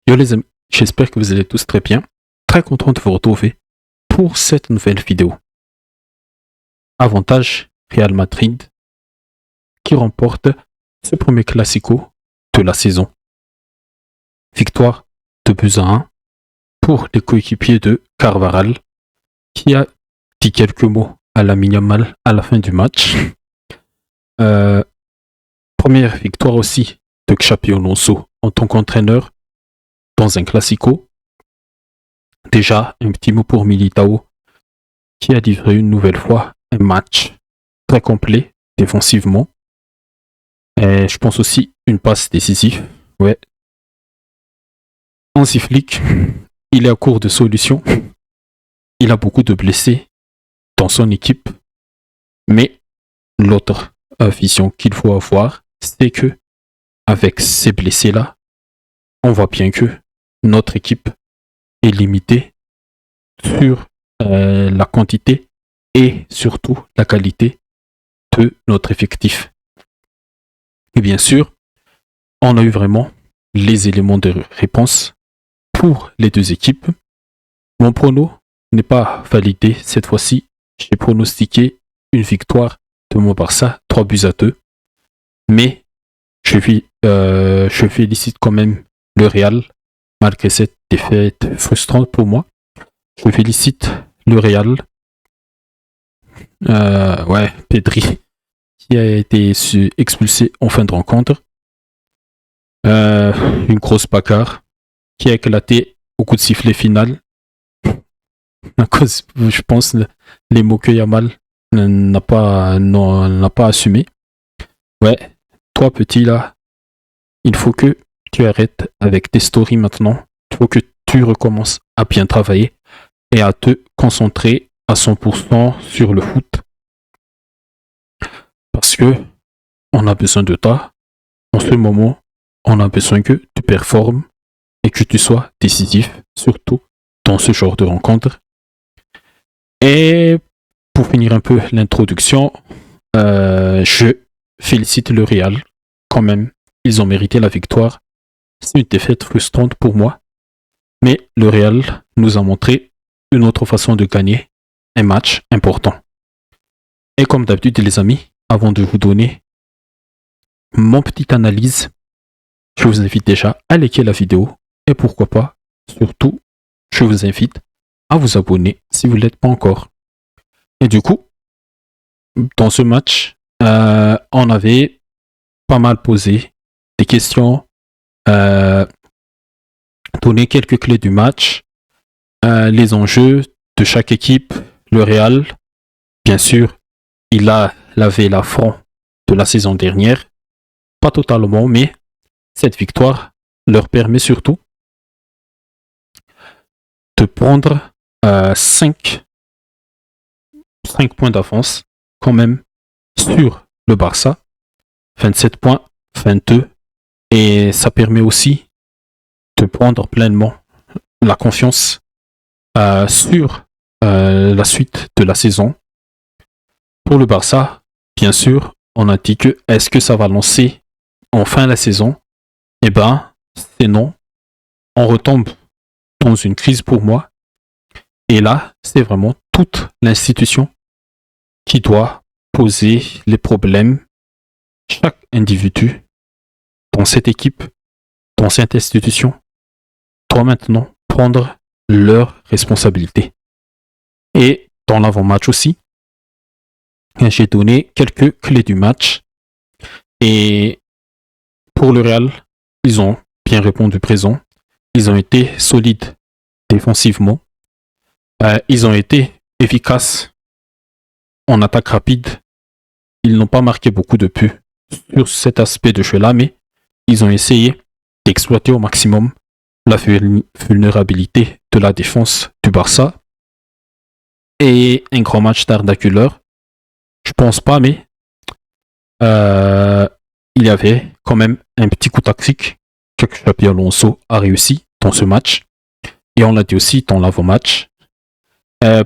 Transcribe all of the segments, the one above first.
Yo les amis, j'espère que vous allez tous très bien. Très content de vous retrouver pour cette nouvelle vidéo. Avantage Real Madrid qui remporte ce premier classico de la saison. Victoire de buts à 1 pour les coéquipiers de Carvajal qui a dit quelques mots à la Yamal à la fin du match. Première victoire aussi de Xabi Alonso en tant qu'entraîneur dans un classico. Déjà, un petit mot pour Militao, qui a livré une nouvelle fois un match très complet défensivement. Et je pense aussi une passe décisive. Ouais. Hansi Flick, il est à court de solutions. Il a beaucoup de blessés dans son équipe. Mais l'autre vision qu'il faut avoir, c'est que avec ces blessés-là, on voit bien que notre équipe est limitée sur la quantité et surtout la qualité de notre effectif. Et bien sûr, on a eu vraiment les éléments de réponse pour les deux équipes. Mon prono n'est pas validé cette fois-ci. J'ai pronostiqué une victoire de mon Barça, 3-2. Mais je félicite quand même le Real, malgré cette défaite frustrante pour moi. Je félicite le Real. Pedri, qui a été expulsé en fin de rencontre. Une grosse bagarre qui a éclaté au coup de sifflet final. À cause, je pense, les mots que Yamal n'a pas assumé. Ouais, toi petit là, il faut que tu arrêtes avec tes stories maintenant. Il faut que tu recommences à bien travailler et à te concentrer à 100% sur le foot. Parce que on a besoin de toi. En ce moment, on a besoin que tu performes et que tu sois décisif, surtout dans ce genre de rencontre. Et pour finir un peu l'introduction, je félicite le Real. Quand même, ils ont mérité la victoire. C'est une défaite frustrante pour moi. Mais le Real nous a montré une autre façon de gagner un match important. Et comme d'habitude les amis, avant de vous donner mon petite analyse, je vous invite déjà à liker la vidéo et pourquoi pas, surtout, je vous invite à vous abonner si vous ne l'êtes pas encore. Et du coup, dans ce match, on avait pas mal posé des questions, donné quelques clés du match, les enjeux de chaque équipe. Le Real, bien sûr, il a lavé l'affront de la saison dernière, pas totalement, mais cette victoire leur permet surtout de prendre 5 points d'avance quand même sur le Barça, 27 points, 22, et ça permet aussi de prendre pleinement la confiance sur la suite de la saison. Pour le Barça, bien sûr, on a dit que est-ce que ça va lancer en fin de la saison? Eh ben, c'est non. On retombe dans une crise pour moi. Et là, c'est vraiment toute l'institution qui doit poser les problèmes. Chaque individu dans cette équipe, dans cette institution, doit maintenant prendre leurs responsabilités. Et dans l'avant-match aussi, j'ai donné quelques clés du match. Et pour le Real, ils ont bien répondu présent. Ils ont été solides défensivement. Ils ont été efficaces en attaque rapide. Ils n'ont pas marqué beaucoup de buts sur cet aspect de jeu-là, mais ils ont essayé d'exploiter au maximum la vulnérabilité de la défense du Barça. Et un grand match d'Arda Güler. Je pense pas, mais il y avait quand même un petit coup tactique que Xabi Alonso a réussi dans ce match. Et on l'a dit aussi dans l'avant-match.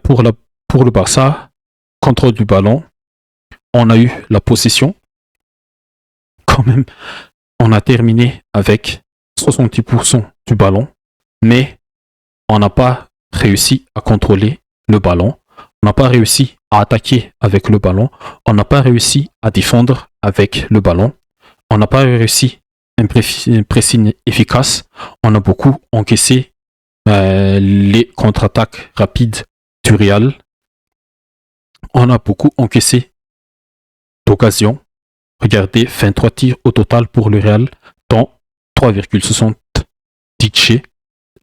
Pour le Barça, contrôle du ballon, on a eu la possession. Quand même, on a terminé avec 70% du ballon, mais on n'a pas réussi à contrôler le ballon, on n'a pas réussi à attaquer avec le ballon, on n'a pas réussi à défendre avec le ballon, on n'a pas réussi un pressing efficace, on a beaucoup encaissé les contre-attaques rapides du Real, on a beaucoup encaissé d'occasions. Regardez, 23 tirs au total pour le Real, dont 3,70 tirs.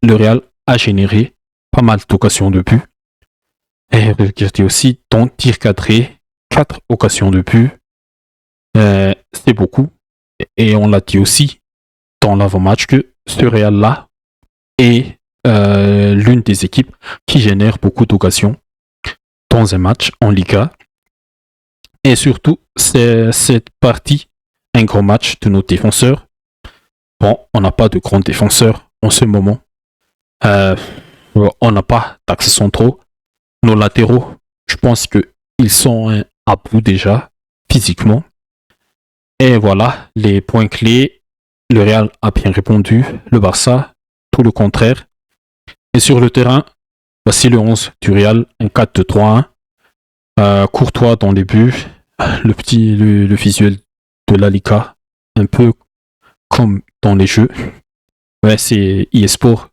Le Real a généré pas mal d'occasions de but. Et regardez aussi, dans tir cadré, 4 occasions de but. C'est beaucoup. Et on l'a dit aussi dans l'avant-match que ce Real-là est l'une des équipes qui génère beaucoup d'occasions dans un match en Liga. Et surtout, c'est cette partie, un gros match de nos défenseurs. Bon, on n'a pas de grands défenseurs en ce moment. On n'a pas d'axes centraux. Nos latéraux, je pense qu'ils sont à bout déjà, physiquement. Et voilà, les points clés. Le Real a bien répondu. Le Barça, tout le contraire. Et sur le terrain, voici le 11 du Real, un 4-2-3-1. Courtois dans les buts. Le visuel de la Liga, un peu comme dans les jeux. Ouais, c'est eSport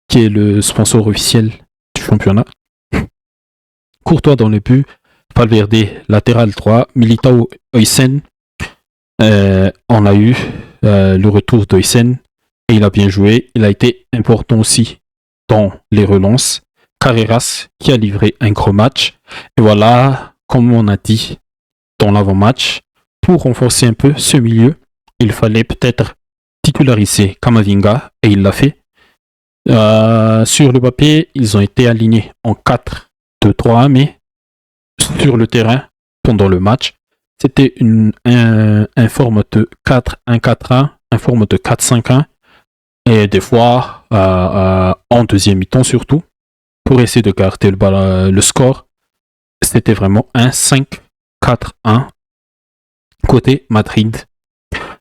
qui est le sponsor officiel du championnat. Courtois dans les buts, Valverde latéral droit, Militao, Oysen. On a eu le retour d'Oysen et il a bien joué. Il a été important aussi dans les relances. Carreras qui a livré un gros match. Et voilà, comme on a dit dans l'avant-match, pour renforcer un peu ce milieu, il fallait peut-être titulariser Camavinga et il l'a fait. Sur le papier, ils ont été alignés en 4-2-3-1, mais sur le terrain, pendant le match, c'était un forme de 4-1-4-1, un forme de 4-5-1, et des fois, en deuxième mi-temps surtout, pour essayer de garder le score, c'était vraiment un 5-4-1 côté Madrid.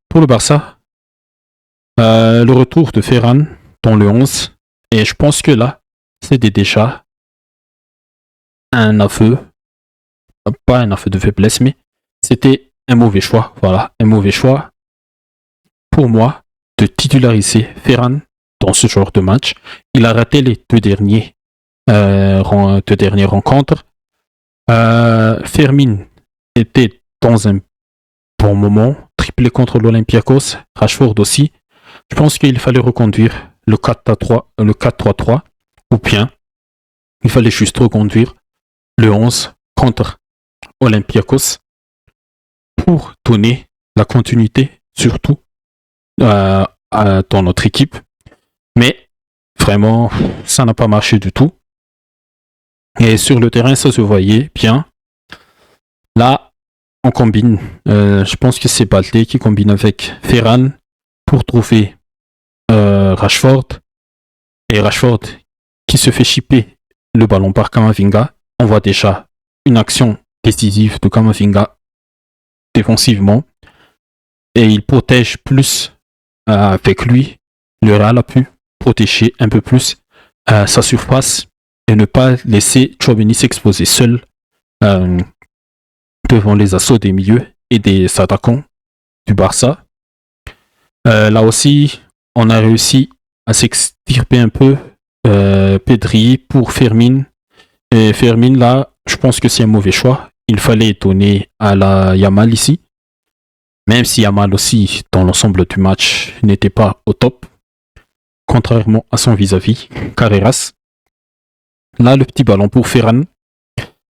Pour le Barça, le retour de Ferran dans le 11, et je pense que là, c'était déjà un aveu, pas un aveu de faiblesse, mais c'était un mauvais choix. Voilà, un mauvais choix pour moi de titulariser Ferran dans ce genre de match. Il a raté les deux dernières rencontres. Fermin était dans un bon moment, triplé contre l'Olympiakos, Rashford aussi. Je pense qu'il fallait reconduire le 4-3-3, ou bien il fallait juste reconduire le 11 contre Olympiakos pour donner la continuité, surtout dans notre équipe. Mais vraiment, ça n'a pas marché du tout. Et sur le terrain, ça se voyait bien. Là, on combine. Je pense que c'est Balde qui combine avec Ferran pour trouver Rashford. Et Rashford qui se fait chipper le ballon par Camavinga. On voit déjà une action décisive de Camavinga défensivement. Et il protège plus avec lui. Le Real a pu protéger un peu plus sa surface et ne pas laisser Tchouaméni s'exposer seul devant les assauts des milieux et des attaquants du Barça. Là aussi, on a réussi à s'extirper un peu Pedri pour Fermin. Et Fermin, là, je pense que c'est un mauvais choix. Il fallait donner à la Yamal ici. Même si Yamal aussi, dans l'ensemble du match, n'était pas au top. Contrairement à son vis-à-vis, Carreras. Là, le petit ballon pour Ferran.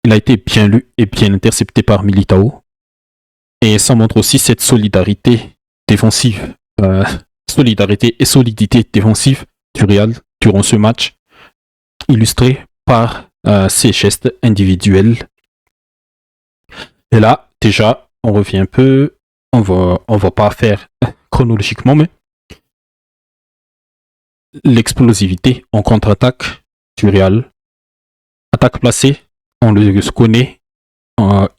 Il a été bien lu et bien intercepté par Militao. Et ça montre aussi cette solidarité défensive. Solidarité et solidité défensive du Real durant ce match. Illustré par ses gestes individuels. Et là, déjà, on revient un peu. On va pas faire chronologiquement, mais l'explosivité en contre-attaque du Real. Attaque placée, on le connaît.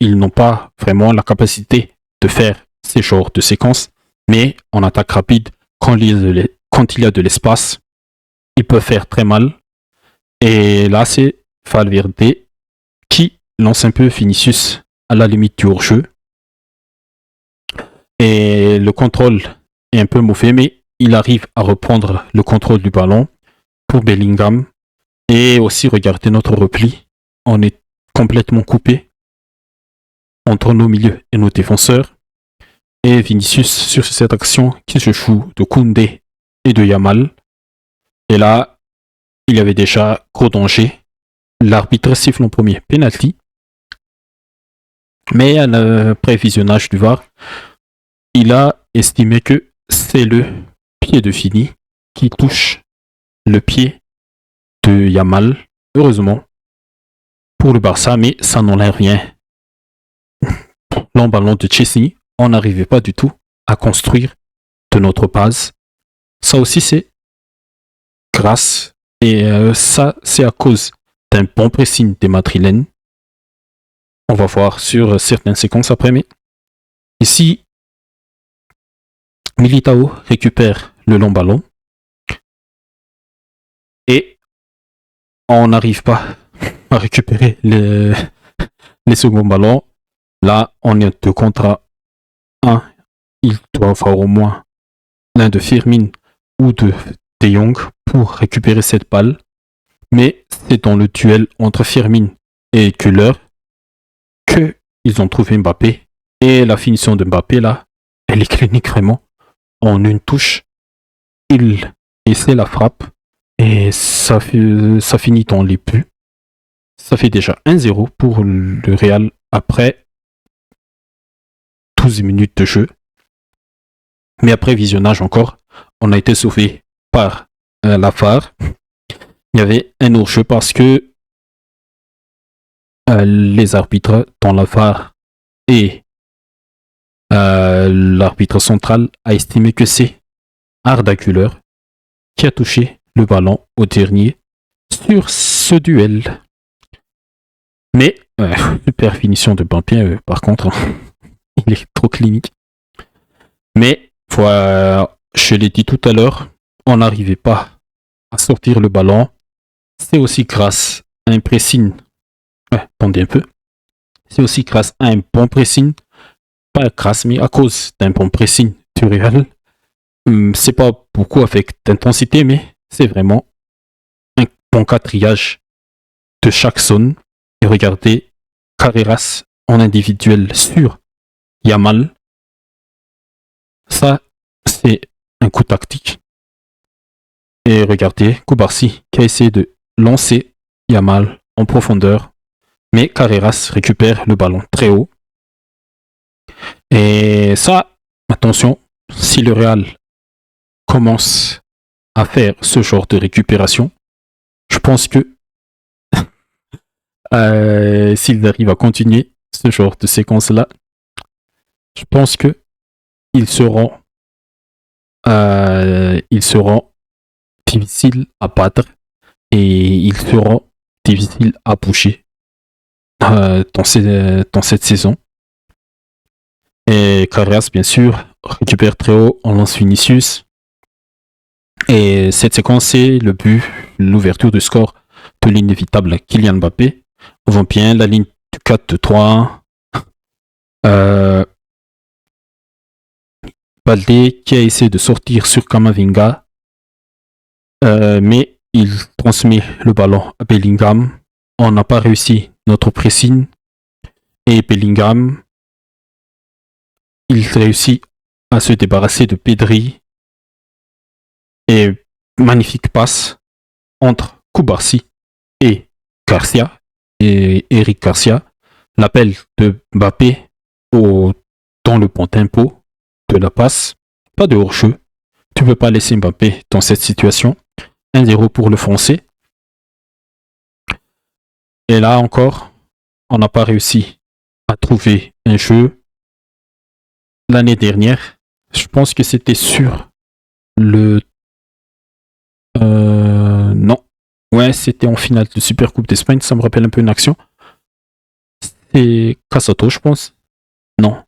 Ils n'ont pas vraiment la capacité de faire ces genres de séquences, mais en attaque rapide, quand quand il y a de l'espace, il peut faire très mal. Et là, c'est Valverde qui lance un peu Vinicius à la limite du hors-jeu. Et le contrôle est un peu mauvais, mais il arrive à reprendre le contrôle du ballon pour Bellingham. Et aussi, regardez notre repli. On est complètement coupé entre nos milieux et nos défenseurs. Et Vinicius, sur cette action qui se joue de Koundé et de Yamal. Et là, il y avait déjà gros danger. L'arbitre siffle en premier penalty. Mais après visionnage du VAR, il a estimé que c'est le pied de Vini qui touche le pied de Yamal. Heureusement pour le Barça, mais ça n'enlève rien. L'emballon de Chesney, on n'arrivait pas du tout à construire de notre base. Ça aussi, c'est grâce, et ça, c'est à cause d'un bon pressing des Madrilènes. On va voir sur certaines séquences après, mais ici, Militao récupère le long ballon et on n'arrive pas à récupérer les seconds ballons. Là, on est 2 contre 1. Il doit avoir au moins l'un de Firmin ou de De Jong pour récupérer cette balle. Mais c'est dans le duel entre Firmin et Kühler qu'ils ont trouvé Mbappé. Et la finition de Mbappé, là, elle est clinique vraiment. En une touche, il essaie la frappe et ça finit dans les buts. Ça fait déjà 1-0 pour le Real après 12 minutes de jeu. Mais après visionnage encore, on a été sauvé par la VAR. Il y avait un hors-jeu parce que les arbitres dans la VAR et l'arbitre central a estimé que c'est Arda Güler qui a touché le ballon au dernier sur ce duel. Mais super finition de Mbappé par contre, il est trop clinique. Mais voilà, je l'ai dit tout à l'heure, on n'arrivait pas à sortir le ballon. C'est aussi grâce à un pressing. Attendez un peu. C'est aussi grâce à un bon pressing. Pas grâce, mais à cause d'un bon pressing du Real. C'est pas beaucoup avec d'intensité, mais c'est vraiment un bon quatriage de chaque zone. Et regardez, Carreras en individuel sur Yamal. Ça, c'est un coup tactique. Et regardez, Koubarsi qui a essayé de lancer Yamal en profondeur. Mais Carreras récupère le ballon très haut. Et ça, attention, si le Real commence à faire ce genre de récupération, je pense que s'ils arrivent à continuer ce genre de séquence-là, je pense que ils seront difficiles à battre et ils seront difficiles à bouger dans cette saison. Et Carreras, bien sûr, récupère très haut, on lance Vinicius. Et cette séquence, c'est le but, l'ouverture du score de l'inévitable Kylian Mbappé. On voit bien la ligne du 4-2-3. Balde qui a essayé de sortir sur Kamavinga, mais il transmet le ballon à Bellingham. On n'a pas réussi notre pressing et Bellingham, il réussit à se débarrasser de Pedri et magnifique passe entre Koubarsi et Garcia et Eric Garcia. L'appel de Mbappé dans le bon tempo de la passe, pas de hors-jeu. Tu peux pas laisser Mbappé dans cette situation. 1-0 pour le français. Et là encore, on n'a pas réussi à trouver un jeu. L'année dernière, je pense que c'était sur le... non. Ouais, c'était en finale de Supercoupe d'Espagne. Ça me rappelle un peu une action. C'est Casato, je pense. Non.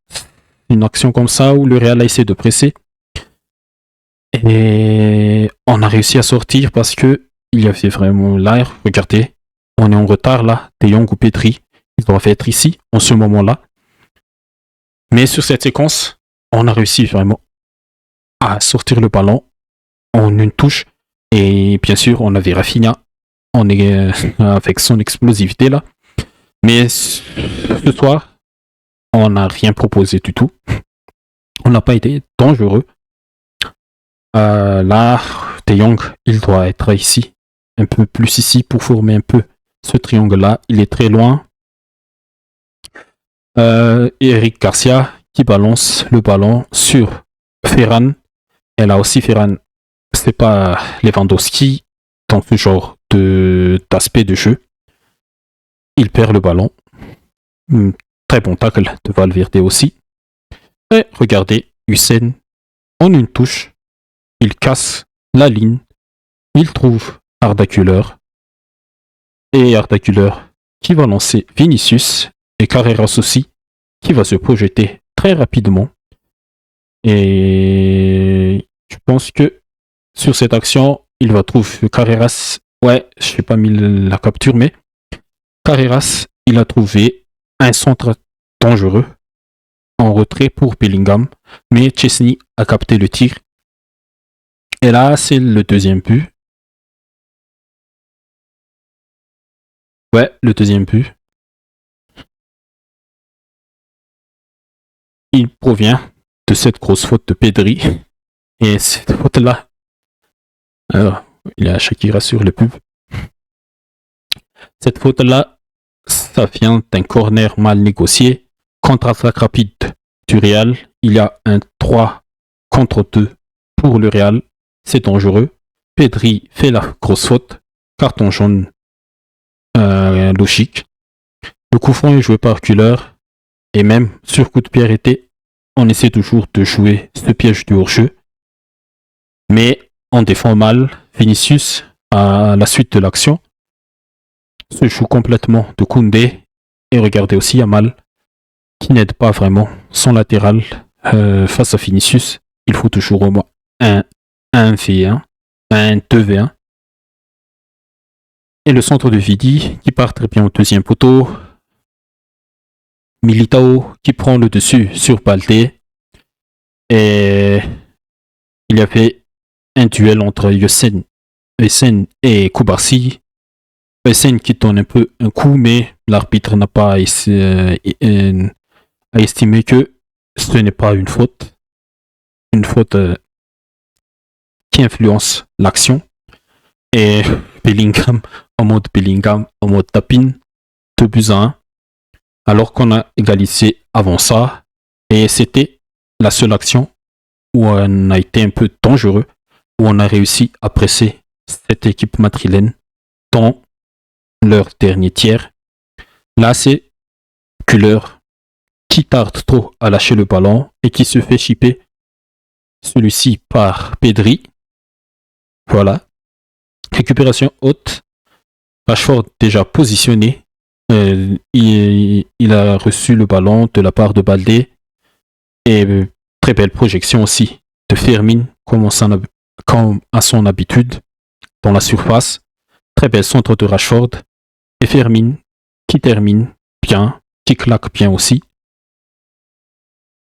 Une action comme ça où le Real a essayé de presser. Et on a réussi à sortir parce que il y avait vraiment l'air. Regardez, on est en retard là. De Jong ou Pedri, ils doivent être ici en ce moment-là. Mais sur cette séquence, on a réussi vraiment à sortir le ballon en une touche. Et bien sûr, on avait Rafinha on est, avec son explosivité là. Mais ce soir, on n'a rien proposé du tout. On n'a pas été dangereux. Là, De Jong, il doit être ici, un peu plus ici pour former un peu ce triangle-là. Il est très loin. Et Eric Garcia qui balance le ballon sur Ferran. Et là aussi, Ferran, c'est pas Lewandowski dans ce genre d'aspect de jeu. Il perd le ballon. Très bon tackle de Valverde aussi. Et regardez, Hussein, en une touche, il casse la ligne. Il trouve Arda Güler. Et Arda Güler qui va lancer Vinicius et Carreras aussi, qui va se projeter très rapidement. Et je pense que sur cette action, il va trouver Carreras. Ouais, je n'ai pas mis la capture, mais Carreras, il a trouvé un centre dangereux en retrait pour Bellingham, mais Chesney a capté le tir. Et là, c'est le deuxième but. Ouais, le deuxième but. Il provient de cette grosse faute de Pedri. Et cette faute-là, alors, il y a Shakira sur le pub. Cette faute-là, ça vient d'un corner mal négocié. Contre-attaque rapide du Real. Il y a un 3 contre 2 pour le Real. C'est dangereux. Pedri fait la grosse faute. Carton jaune logique. Le coup franc est joué par Güler. Et même sur coup de pied arrêté, on essaie toujours de jouer ce piège du hors-jeu. Mais on défend mal. Vinicius, à la suite de l'action, se joue complètement de Koundé. Et regardez aussi Yamal, qui n'aide pas vraiment son latéral face à Vinicius. Il faut toujours au moins un 1v1, un 2v1. Et le centre de Vidi qui part très bien au deuxième poteau. Militao qui prend le dessus sur Baldé. Et il y avait un duel entre Yesen et Koubarsi. Yesen qui donne un peu un coup, mais l'arbitre n'a pas estimé que ce n'est pas une faute. Une faute qui influence l'action. Et Bellingham, en mode tapine, 2-1. Alors qu'on a égalisé avant ça. Et c'était la seule action où on a été un peu dangereux, où on a réussi à presser cette équipe madrilène dans leur dernier tiers. Là, c'est Güler qui tarde trop à lâcher le ballon et qui se fait chipper celui-ci par Pedri. Voilà. Récupération haute. Rashford déjà positionné. Il a reçu le ballon de la part de Baldé. Et très belle projection aussi de Fermin, comme à son habitude, dans la surface. Très bel centre de Rashford. Et Fermin qui termine bien, qui claque bien aussi.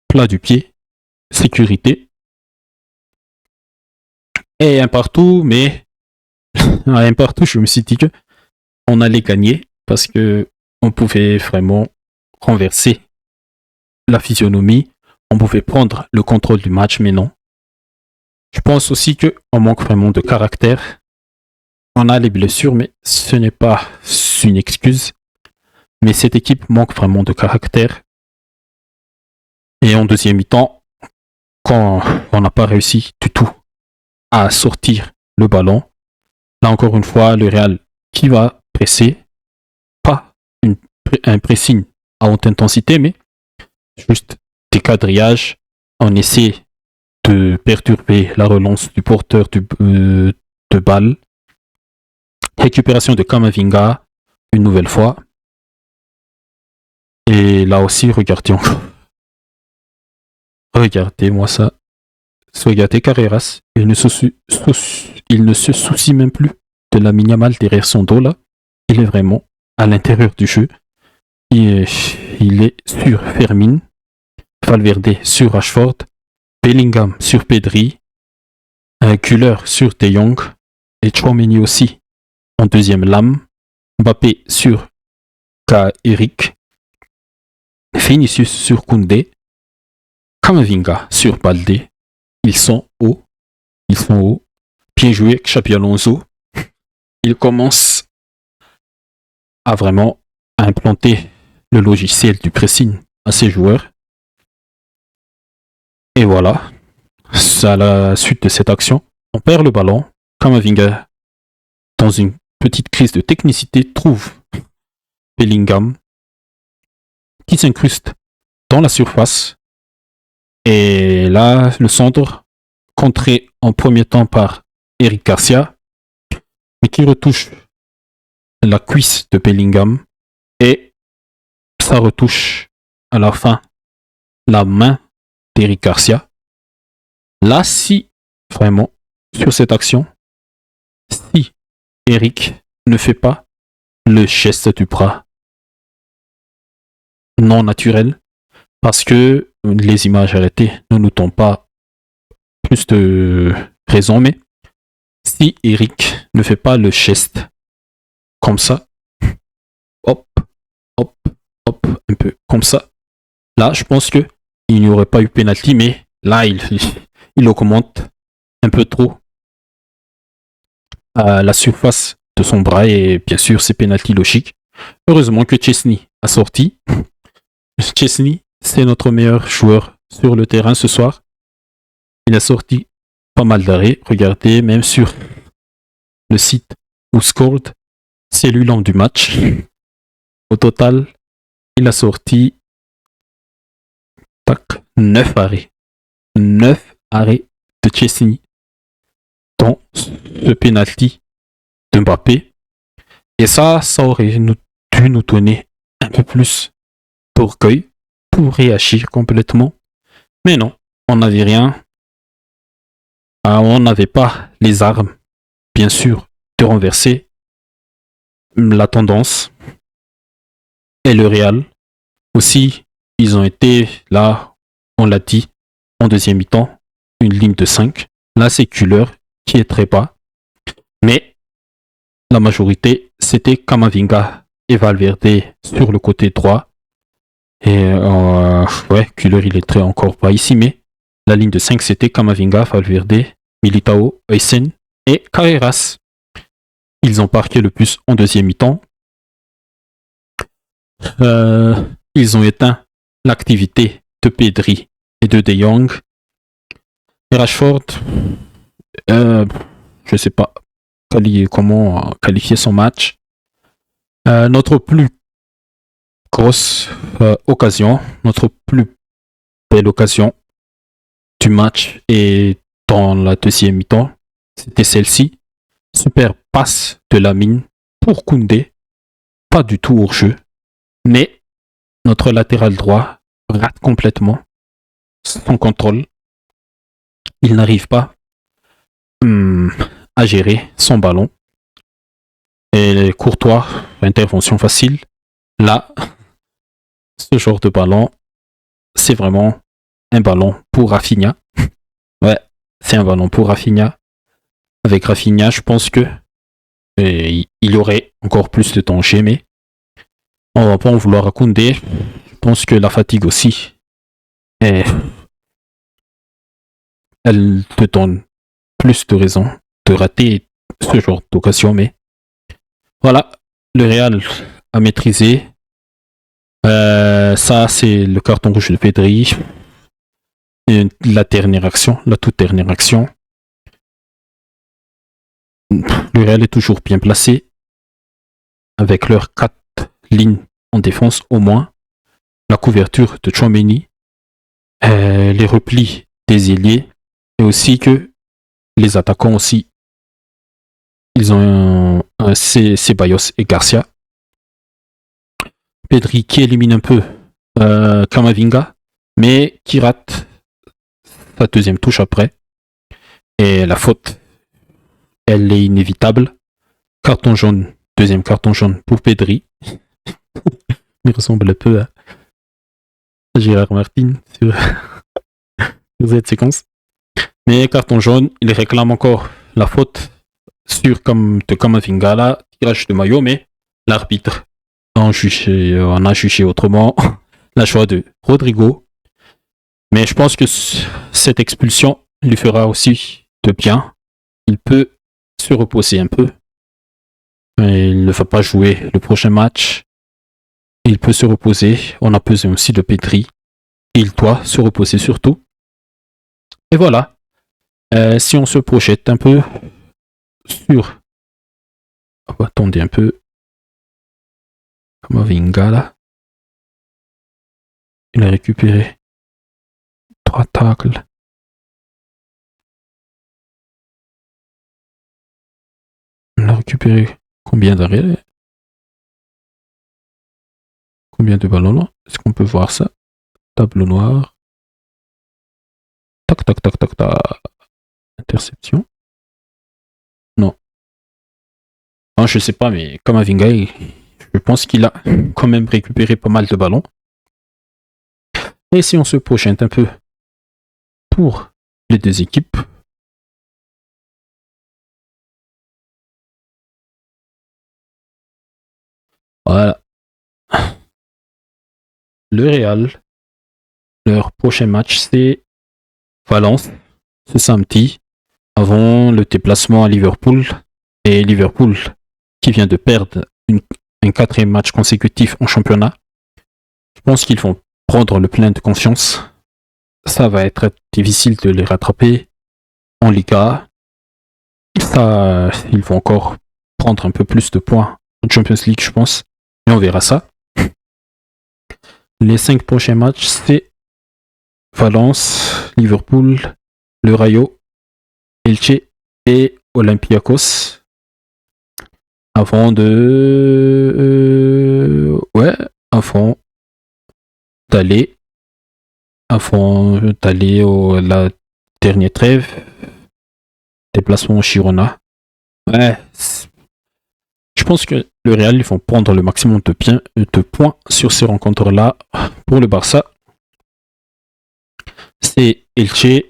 Plat du pied. Sécurité. Et un partout, mais à un partout, je me suis dit que on allait gagner parce que on pouvait vraiment renverser la physionomie. On pouvait prendre le contrôle du match, mais non. Je pense aussi qu'on manque vraiment de caractère. On a les blessures, mais ce n'est pas une excuse. Mais cette équipe manque vraiment de caractère. Et en deuxième mi-temps, quand on n'a pas réussi du tout à sortir le ballon, là encore une fois, le Real qui va presser, pas un pressing à haute intensité, mais juste des quadrillages. On essaie de perturber la relance du porteur de balle. Récupération de Kamavinga, une nouvelle fois. Et là aussi, regardez-moi ça. Suegate Carreras. Il ne se soucie même plus de la Yamal derrière son dos là. Il est vraiment à l'intérieur du jeu. Il est sur Fermin, Valverde sur Rashford, Bellingham sur Pedri, Güler sur De Jong et Tchouaméni aussi en deuxième lame. Mbappé sur Eric, Vinicius sur Koundé, Camavinga sur Balde. Ils sont hauts. Bien joué, Xabi Alonso. Il commence à vraiment implanter le logiciel du pressing à ses joueurs. Et voilà, à la suite de cette action, on perd le ballon. Camavinga, dans une petite crise de technicité, trouve Bellingham qui s'incruste dans la surface. Et là, le centre, contré en premier temps par Eric Garcia, mais qui retouche la cuisse de Bellingham et ça retouche à la fin la main d'Eric Garcia. Là, si vraiment, sur cette action, si Eric ne fait pas le geste du bras non naturel, parce que les images arrêtées ne nous donnent pas plus de raison, mais si Eric ne fait pas le geste comme ça, hop, hop, hop, un peu comme ça, là, je pense que il n'y aurait pas eu penalty, mais là, il augmente un peu trop la surface de son bras et bien sûr, c'est penalty logique. Heureusement que Chesney a sorti. Chesney, c'est notre meilleur joueur sur le terrain ce soir. Il a sorti pas mal d'arrêts. Regardez, même sur le site où scored, c'est lui l'homme du match. Au total, il a sorti 9 arrêts. 9 arrêts de Chesney dans ce penalty de Mbappé. Et ça aurait dû nous donner un peu plus d'orgueil pour réagir complètement. Mais non, on n'avait rien. On n'avait pas les armes, bien sûr, de renverser la tendance. Et le Real, aussi, ils ont été, là, on l'a dit, en deuxième mi-temps, une ligne de 5. Là, c'est Güler qui est très bas. Mais la majorité, c'était Camavinga et Valverde sur le côté droit. Et Güler, il est très encore pas ici, mais la ligne de 5, c'était Camavinga, Valverde, Militao, Eisen et Carreras. Ils ont marqué le plus en deuxième mi-temps. Ils ont éteint l'activité de Pedri et de De Jong. Et Rashford, je ne sais pas comment qualifier son match. Notre plus grosse occasion, notre plus belle occasion du match est dans la deuxième mi-temps. C'était celle-ci. Super passe de Lamine pour Koundé. Pas du tout hors jeu. Mais notre latéral droit rate complètement son contrôle. Il n'arrive pas à gérer son ballon. Et Courtois, intervention facile. Là, ce genre de ballon, c'est vraiment un ballon pour Rafinha. Ouais, c'est un ballon pour Rafinha. Avec Rafinha, je pense que il y aurait encore plus de danger, mais on va pas en vouloir à Koundé. Je pense que la fatigue aussi, elle te donne plus de raisons de rater ce genre d'occasion, mais voilà, le Real a maîtrisé. Ça, c'est le carton rouge de Pedri. Et la toute dernière action. Le Real est toujours bien placé, avec leurs 4 lignes en défense au moins. La couverture de Tchouaméni, les replis des ailiers, et aussi que les attaquants aussi, ils ont Ceballos et Garcia. Pedri qui élimine un peu Camavinga, mais qui rate sa deuxième touche après. Et la faute, elle est inévitable. Carton jaune, deuxième carton jaune pour Pedri. Il ressemble un peu à Gérard Martin sur cette séquence. Mais carton jaune, il réclame encore la faute sur de Kamavinga là, tirage de maillot, mais l'arbitre en a jugé autrement la choix de Rodrigo. Mais je pense que cette expulsion lui fera aussi de bien. Il peut se reposer un peu. Et il ne va pas jouer le prochain match. Il peut se reposer. On a pesé aussi de Pedri. Il doit se reposer surtout. Et voilà. Si on se projette un peu sur... Oh, attendez un peu. Kamavinga là. Il a récupéré 3 tacles. Il a récupéré combien d'arrêts? Combien de ballons là? Est-ce qu'on peut voir ça? Tableau noir. Tac, tac, tac, tac, tac. Interception. Non. Ah, je sais pas, mais Kamavinga, je pense qu'il a quand même récupéré pas mal de ballons. Et si on se projette un peu pour les deux équipes. Voilà. Le Real, leur prochain match, c'est Valence, ce samedi, avant le déplacement à Liverpool. Et Liverpool, qui vient de perdre un 4e match consécutif en championnat. Je pense qu'ils vont prendre le plein de confiance. Ça va être difficile de les rattraper en Liga. Ça, ils vont encore prendre un peu plus de points en Champions League, je pense. Mais on verra ça. Les 5 prochains matchs, c'est Valence, Liverpool, le Rayo, Elche et Olympiakos. Avant d'aller la dernière trêve, déplacement au Girona. Ouais, je pense que le Real, ils vont prendre le maximum de points sur ces rencontres-là. Pour le Barça, c'est Elche,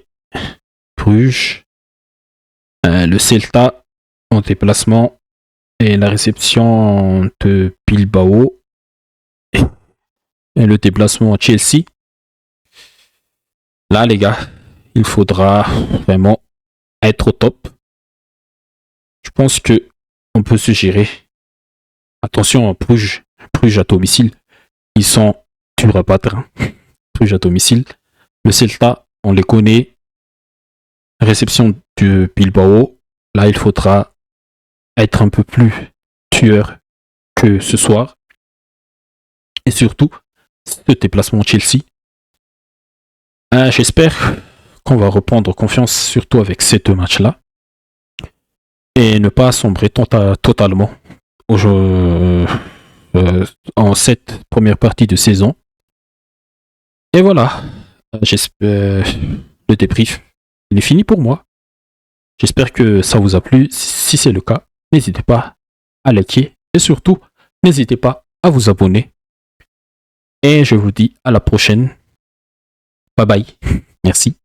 Bruges, le Celta en déplacement et la réception de Bilbao et le déplacement à Chelsea. Là, les gars, il faudra vraiment être au top. Je pense que on peut se gérer. Attention, Bruges à domicile, ils sont durs à battre. Bruges à domicile. Le Celta, on les connaît. Réception de Bilbao. Là, il faudra être un peu plus tueur que ce soir. Et surtout, ce déplacement Chelsea. J'espère qu'on va reprendre confiance, surtout avec ces 2 matchs-là. Et ne pas sombrer totalement en cette première partie de saison. Et voilà. J'espère le débrief, il est fini pour moi. J'espère que ça vous a plu. Si c'est le cas, n'hésitez pas à liker et surtout, n'hésitez pas à vous abonner. Et je vous dis à la prochaine. Bye bye. Merci.